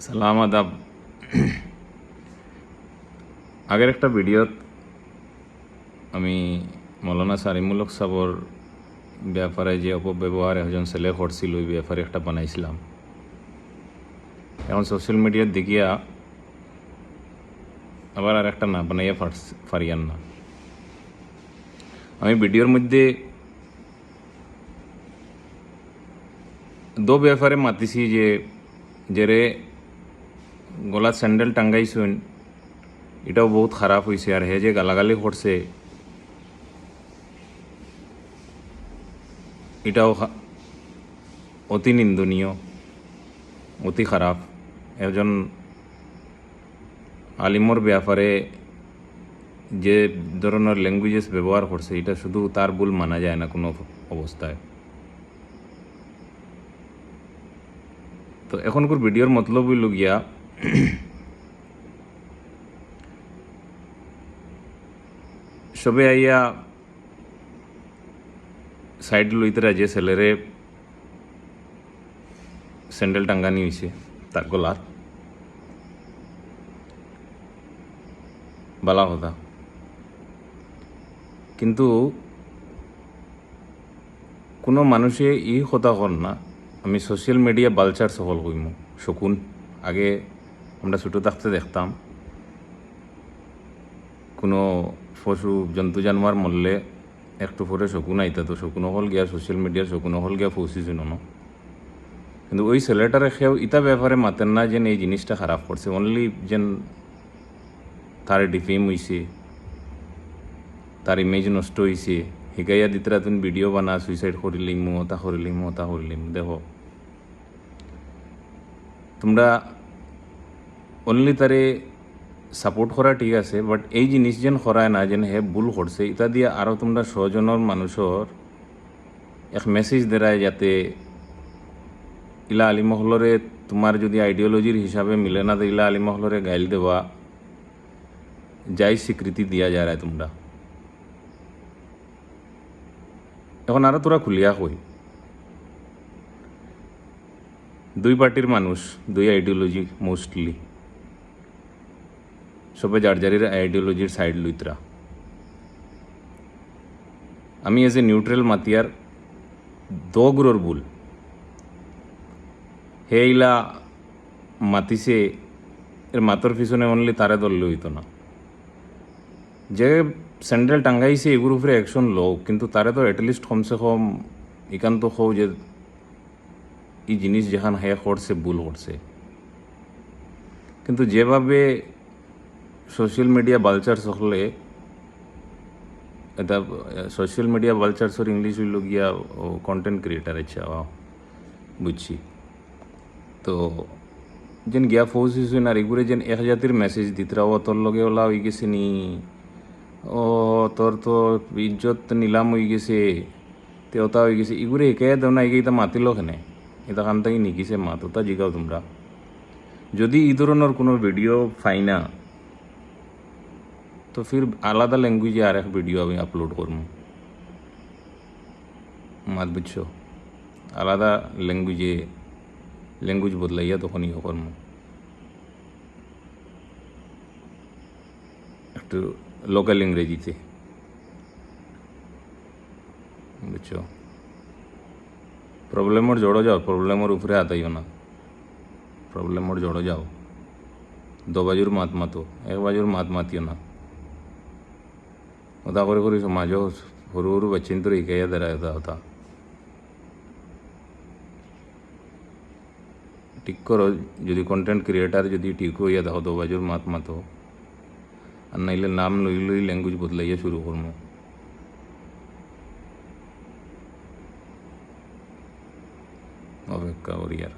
সালাম আদাব। আগের একটা ভিডিওত আমি মৌলানা সারিমুলক সাবর ব্যাপারে যে অপব্যবহার একজন ছেলে করছিল ওই ব্যাপারে একটা বানাইছিলাম। এখন সোশ্যাল মিডিয়ার দেখিয়া আবার আর একটা না বানাইয়া পারিয়ান না। আমি ভিডিওর মধ্যে দো ব্যাপারে মাতিছি যে রে গলা স্যান্ডেল টাঙ্গাইছেন, এটাও বহুত খারাপ হয়েছে। আর হে যে গালাগালি করছে এটাও অতি নিন্দনীয়, অতি খারাপ। একজন আলিমর ব্যাপারে যে ধরনের ল্যাঙ্গুয়েজেস ব্যবহার করছে এটা শুধু তার ভুল মানা যায় না কোনো অবস্থায়। তো এখনকার ভিডিওর মতলব হইল গিয়া সবে আইয়া সাইড লইতেরা যে ছেলেরে স্যান্ডেল টাঙ্গানি হয়েছে তার গলার বালা কথা, কিন্তু কোনো মানুষে ই কথা কর না আমি সোশ্যাল মিডিয়া বালচার সফল কইম শকুন। আগে আমরা ছোটো থাকতে দেখতাম কোনো পশু জন্তু জানোয়ার মরলে একটু পরে শকুন আইতা, তো শকুন হল গিয়া সোশ্যাল মিডিয়ার শকুন হল গিয়া পৌঁছিছিল না। কিন্তু ওই ছেলেটারে খেয়েও ইটা ব্যাপারে মাতেন না যেন এই জিনিসটা খারাপ করছে, অনলি যেন তার ডিফেম হয়েছে, তার ইমেজ নষ্ট হয়েছে শিকাইয়া দিতরা তুমি ভিডিও বানা সুইসাইড করিলিম ওটা করিলিম ওটা করিলিম। দেখো তোমরা অনলি তারে সাপোর্ট করা ঠিক আছে, বাট এই জিনিস যেন করায় না যেন হে ভুল করছে এটা দিয়ে আরও তোমরা সজনের মানুষের এক মেসেজ দেয় যাতে ইলা আলিমহলরে তোমার যদি আইডিওলজির হিসাবে মিলে না তো ইলা আলিমহলরে গাইল দেওয়া যাই স্বীকৃতি দিয়া যায় তোমরা। এখন আরও তোরা খুলিয়া কই দুই পার্টির মানুষ, দুই আইডিওলজি মোস্টলি সবে যার যারির আইডিওলজির সাইড লইতরা। আমি এজ এ নিউট্রাল মাতিয়ার দগুরোর ভুল হে ইলা মাতিছে এর মাতর পিছনে অনলি তারে দললে হইতো না। যে স্যান্ডেল টাঙ্গাইছে এগুর উপরে অ্যাকশন লো, কিন্তু তারে তো অ্যাটলিস্ট কমসে কম একান্ত হও যে এই জিনিস যেখান হে করছে ভুল করছে। কিন্তু যেভাবে সোশ্যাল মিডিয়া বালচার হলে এটা সোশ্যাল মিডিয়া বালচারসর ইংলিশ হইল গিয়া কন্টেন্ট ক্রিয়েটার। আচ্ছা বুঝছি। তো যেন গিয়া ফৌসিস আর এগুলো যেন এক জাতির মেসেজ দিতরা ও তোর লগে ওলা হয়ে গেছে নি, ও তোর তো ইজ্জত নিলাম হয়ে গেছে তে ওটা হয়ে গেছে এগুলো একে দেও না এগিয়ে মাতিল কেনে এটা কান থেকে নিকিছে মাত ওটা জিগাও তোমরা। যদি এই ধরনের কোনো ভিডিও পাই না তো ফির আলাদা ল্যাঙ্গুয়েজে আর এক ভিডিও আমি আপলোড করবো, মাত বুঝছো? আলাদা ল্যাঙ্গুয়েজ বদলাইয়া তখন ইয়ে করবো, একটু লোকাল ইংরেজিতে, বুঝছো? প্রবলেমর জড়ো যাও, প্রবলেমর উপরে আতাইও না, প্রবলেমর জড়ো যাও। দো বাজুর মাত মাতো, এক বাজুর মাত মাতিও না। ওটা করে করে সমাজও সরু সরু বাচ্চিন তো শিকাইয়া দেয় ওটা ঠিক করো। যদি কন্টেন্ট ক্রিয়েটার যদি ঠিক হইয়া দেখো দো বাজুর মাত মাতো, আর নাইলে নাম লই লই ল্যাঙ্গুয়েজ বদলাইয়া শুরু করবো। অপেক্ষা করি আর।